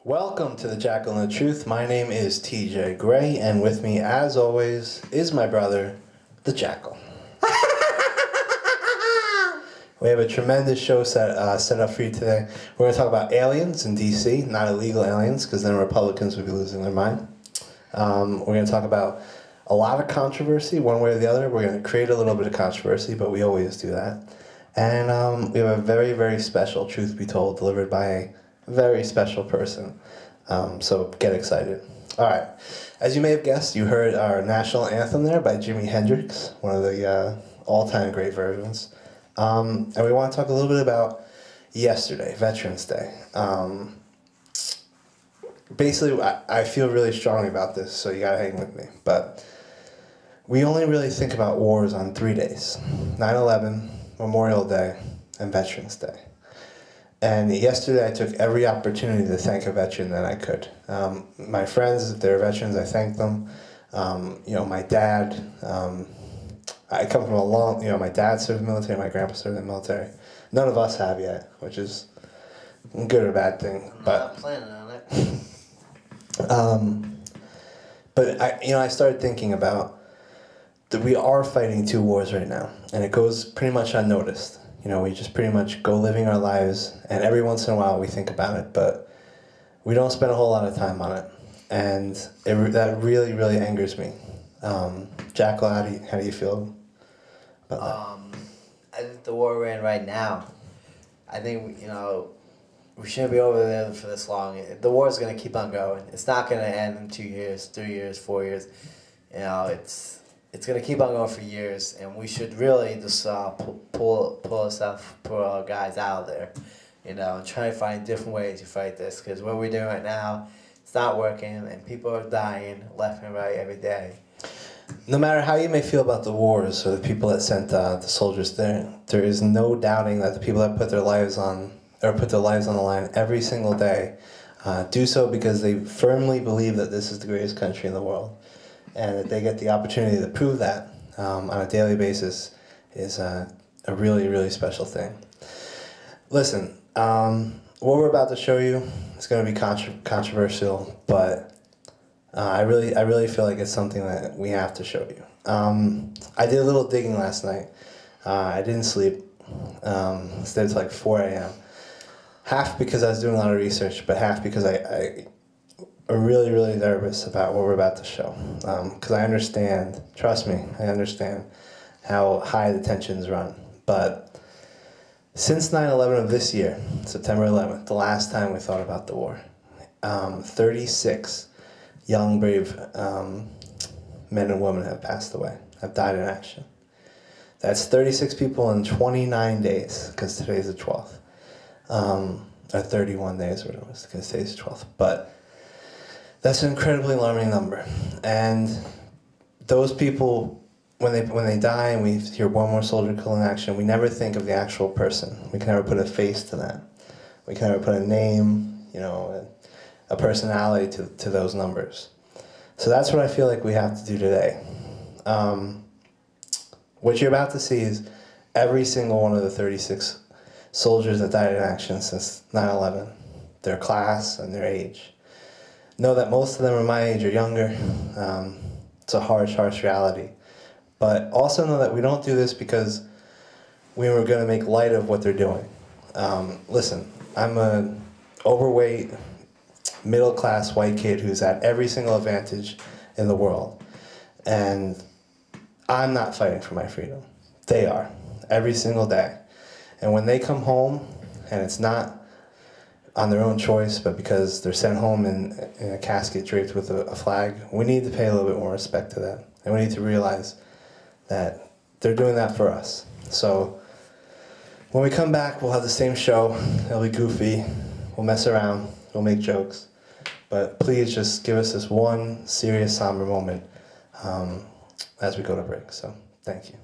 Welcome to the Jackal and the Truth. My name is TJ Gray, and with me, as always, is my brother, the Jackal. We have a tremendous show set up for you today. We're going to talk about aliens in D.C., not illegal aliens, because then Republicans would be losing their mind. We're going to talk about a lot of controversy, one way or the other. We're going to create a little bit of controversy, but we always do that. And we have a very, very special Truth Be Told delivered by a very special person. So get excited. All right. As you may have guessed, you heard our national anthem there by Jimi Hendrix, one of the all-time great versions. And we want to talk a little bit about yesterday, Veterans Day. Basically, I feel really strongly about this, so you gotta hang with me. But we only really think about wars on 3 days: 9/11, Memorial Day, and Veterans Day. And yesterday I took every opportunity to thank a veteran that I could. My friends, if they're veterans, I thank them. My dad, I come from a long, my dad served in the military, my grandpa served in the military. None of us have yet, which is a good or bad thing. I'm not planning on it. But I started thinking about that we are fighting two wars right now, and it goes pretty much unnoticed. We just pretty much go living our lives, and every once in a while we think about it, but we don't spend a whole lot of time on it, and that really, really angers me. Jackal, how do you feel about that? I think the war we're in right now, I think, we shouldn't be over there for this long. The war is going to keep on going. It's not going to end in 2 years, 3 years, 4 years. It's going to keep on going for years, and we should really just pull our guys out of there, and try to find different ways to fight this, because what we're doing right now, it's not working, and people are dying left and right every day. No matter how you may feel about the wars or the people that sent the soldiers there is no doubting that the people that put their lives on the line every single day do so because they firmly believe that this is the greatest country in the world, and that they get the opportunity to prove that on a daily basis is a really, really special thing. Listen, what we're about to show you is going to be controversial, but I really feel like it's something that we have to show you. I did a little digging last night. I didn't sleep. Stayed until like 4 a.m. Half because I was doing a lot of research, but half because I'm really, really nervous about what we're about to show. Because I understand, trust me, I understand how high the tensions run. But since 9/11 of this year, September 11th, the last time we thought about the war, 36 young, brave men and women have passed away, have died in action. That's 36 people in 29 days, because today's the 12th. Or 31 days, or whatever it was, because today's the 12th. But that's an incredibly alarming number. And those people, when they die and we hear one more soldier killed in action, we never think of the actual person. We can never put a face to that. We can never put a name, a personality to those numbers. So that's what I feel like we have to do today. What you're about to see is every single one of the 36 soldiers that died in action since 9/11, their class and their age. Know that most of them are my age or younger. It's a harsh, harsh reality. But also know that we don't do this because we were going to make light of what they're doing. Listen, I'm an overweight, middle-class white kid who's at every single advantage in the world. And I'm not fighting for my freedom. They are, every single day. And when they come home, and it's not on their own choice, but because they're sent home in a casket draped with a flag, we need to pay a little bit more respect to them. And we need to realize that they're doing that for us. So when we come back, we'll have the same show. It'll be goofy. We'll mess around. We'll make jokes. But please just give us this one serious, somber moment as we go to break. So thank you.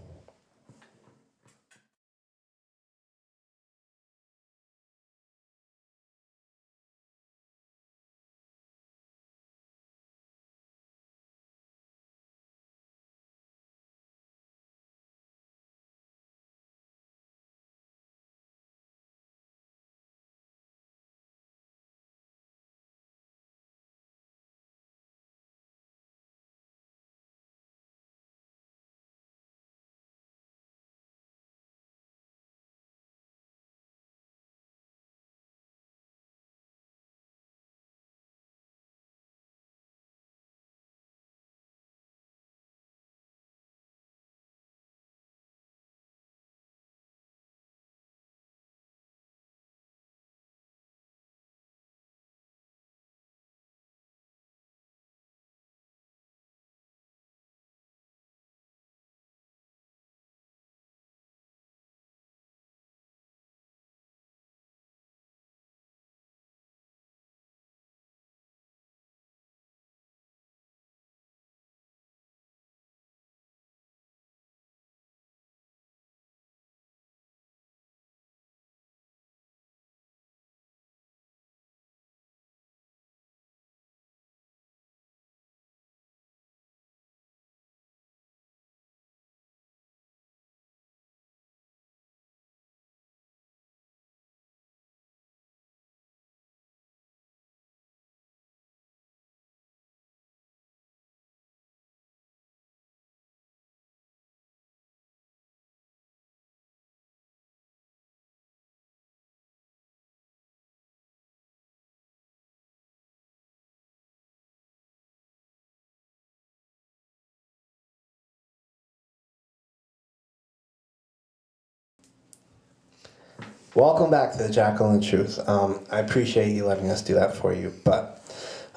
Welcome back to the Jackal and the Truth. I appreciate you letting us do that for you. But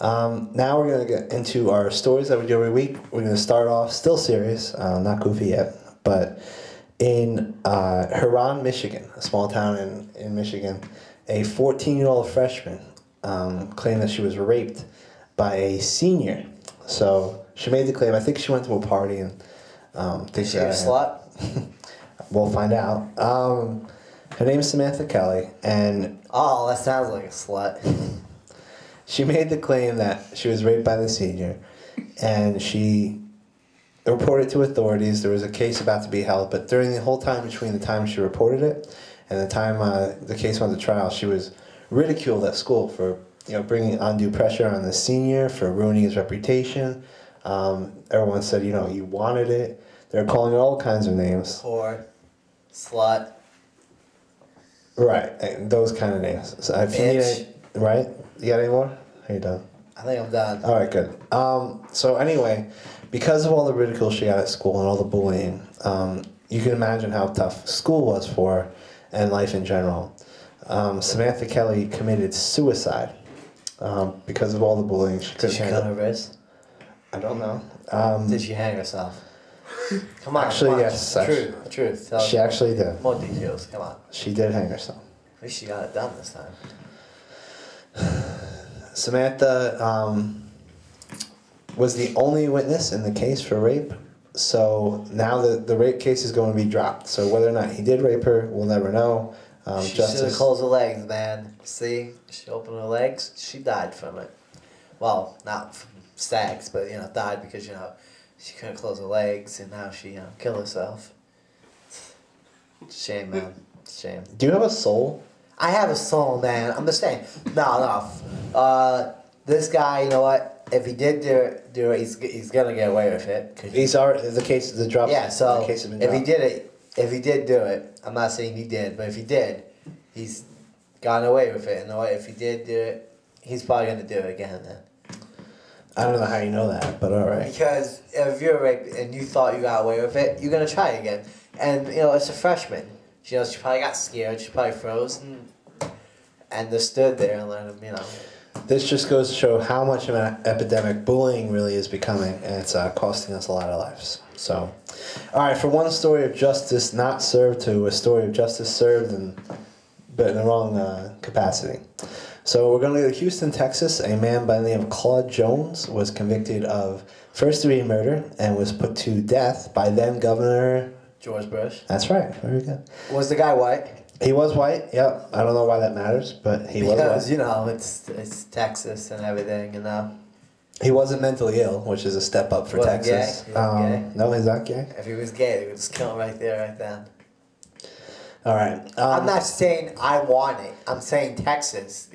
now we're going to get into our stories that we do every week. We're going to start off still serious, not goofy yet, but in Huron, Michigan, a small town in Michigan, a 14-year-old freshman claimed that she was raped by a senior. So she made the claim. I think she went to a party and Is she a slut? We'll find out. Her name is Samantha Kelly, and Oh, that sounds like a slut. she made the claim that she was raped by the senior, and she reported to authorities. There was a case about to be held, but during the whole time between the time she reported it and the time the case went to trial, she was ridiculed at school for bringing undue pressure on the senior, for ruining his reputation. Everyone said, you wanted it. They were calling her all kinds of names. Whore, slut, Right, those kind of names. So if you need bitch. right? You got any more? Are you done? I think I'm done. All right, good. So anyway, because of all the ridicule she got at school and all the bullying, you can imagine how tough school was for her and life in general. Samantha Kelly committed suicide because of all the bullying. She Did couldn't she cut her wrist? I don't know. Did she hang herself? Come on. Actually, come on. yes, Truth. Tell She us actually did. more details. Come on. She did hang herself. At least she got it done this time. Samantha was the only witness in the case for rape. So now the rape case is going to be dropped. So whether or not he did rape her, we'll never know. She should have closed her legs, man. See? She opened her legs. She died from it. Well, not from sex, but, died because, she couldn't close her legs, and now she, killed herself. It's a shame, man. It's a shame. Do you have a soul? I have a soul, man. I'm just saying. No. This guy, you know what? If he did do it, he's gonna get away with it. He's already the case. The drop. Yeah. So the case has been if he dropped. did it, if he did do it, I'm not saying he did, but if he did, he's gotten away with it. And if he did do it, he's probably gonna do it again then. I don't know how you know that, but all right. Because if you're raped and you thought you got away with it, you're gonna try again. And it's a freshman. She probably got scared. She probably froze and just stood there and let him, This just goes to show how much of an epidemic bullying really is becoming, and it's costing us a lot of lives. So, all right, from one story of justice not served to a story of justice served, but in the wrong capacity. So we're going to go to Houston, Texas. A man by the name of Claude Jones was convicted of first-degree murder and was put to death by then Governor George Bush. That's right. Very good. Was the guy white? He was white. Yep. I don't know why that matters, but he was white. Because, it's Texas and everything, He wasn't mentally ill, which is a step up for Wasn't Texas. gay? He wasn't gay? No, he's not gay. If he was gay, they would just kill him right there, right then. All right. I'm not saying I want it. I'm saying Texas.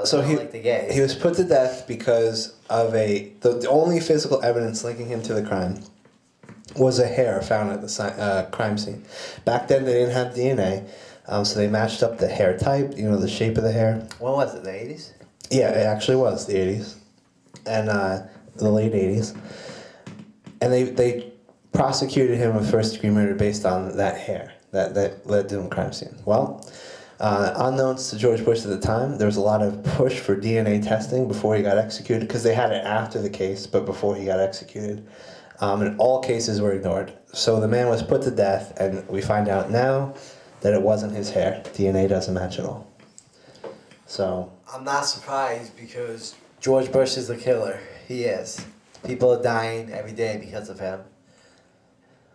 So he like the gays. he was put to death because of the only physical evidence linking him to the crime was a hair found at the crime scene. Back then they didn't have DNA, so they matched up the hair type, the shape of the hair. When was it? The 80s? Yeah, it actually was the 80s, and the late 80s, and they prosecuted him with first-degree murder based on that hair that led to the crime scene. Well, unknowns to George Bush at the time, there was a lot of push for DNA testing before he got executed, because they had it after the case, but before he got executed. And all cases were ignored. So the man was put to death, and we find out now that it wasn't his hair. DNA doesn't match at all. So I'm not surprised because George Bush is a killer. He is. People are dying every day because of him.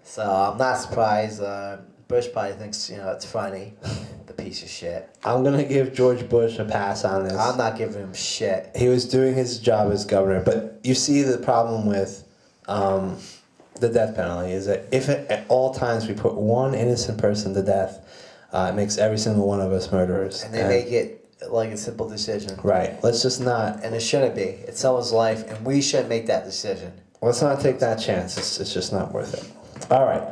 So I'm not surprised. Bush probably thinks, it's funny. The piece of shit. I'm going to give George Bush a pass on this. I'm not giving him shit. He was doing his job as governor. But you see the problem with the death penalty is that if at all times we put one innocent person to death, it makes every single one of us murderers. And they make it like a simple decision. Right. Let's just not. And it shouldn't be. It's someone's life, and we shouldn't make that decision. Let's not take that chance. It's just not worth it. All right.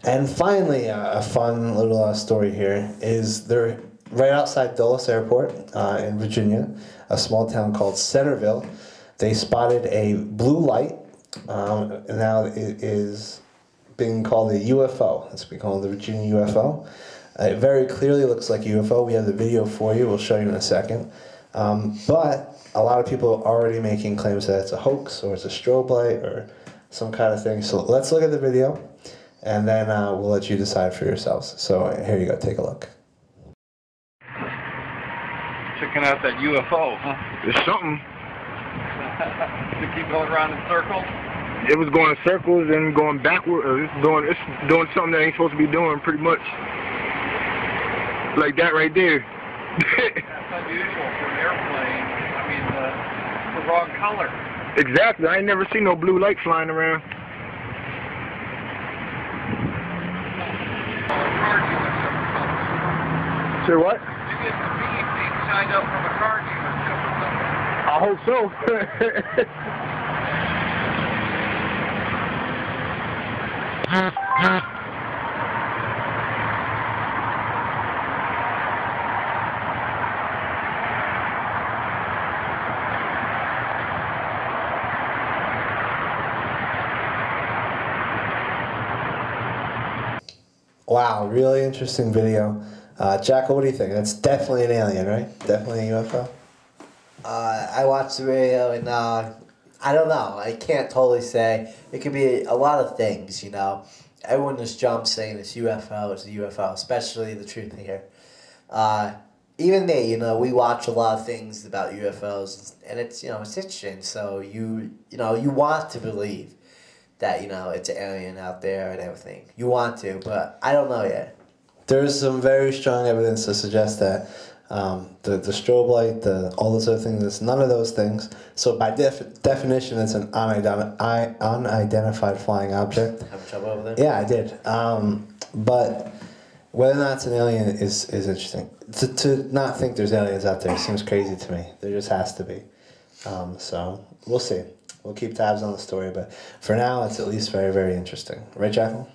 And finally, a fun little story here is they're right outside Dulles Airport in Virginia, a small town called Centerville. They spotted a blue light, and now it is being called a UFO. It's being called the Virginia UFO. It very clearly looks like a UFO. We have the video for you. We'll show you in a second. But a lot of people are already making claims that it's a hoax or it's a strobe light or some kind of thing. So let's look at the video, and then we'll let you decide for yourselves. So here you go. Take a look. Checking out that UFO, huh? It's something. To keep going around in circles? It was going in circles and going backward. It's doing something that ain't supposed to be doing, pretty much. Like that right there. That's unusual for an airplane. I mean, the wrong color. Exactly. I ain't never seen no blue light flying around. Say what? Maybe it's a beam being shined up from a car dealership or something. I hope so. Wow, really interesting video. Jackal, what do you think? That's definitely an alien, right? Definitely a UFO? I watched the video and I don't know. I can't totally say. It could be a lot of things, you know. Everyone just jumps saying it's UFO, it's a UFO, especially the truth here. Even me, you know, we watch a lot of things about UFOs, and it's, you know, it's interesting. So you want to believe that, you know, it's an alien out there and everything. You want to, but I don't know yet. There's some very strong evidence to suggest that the strobe light, all those other things, it's none of those things. So by definition, it's an unidentified flying object. Have trouble over there? Yeah, I did. But whether or not it's an alien is interesting. To not think there's aliens out there seems crazy to me. There just has to be. So we'll see. We'll keep tabs on the story, but for now, it's at least very, very interesting. Right, Jackal?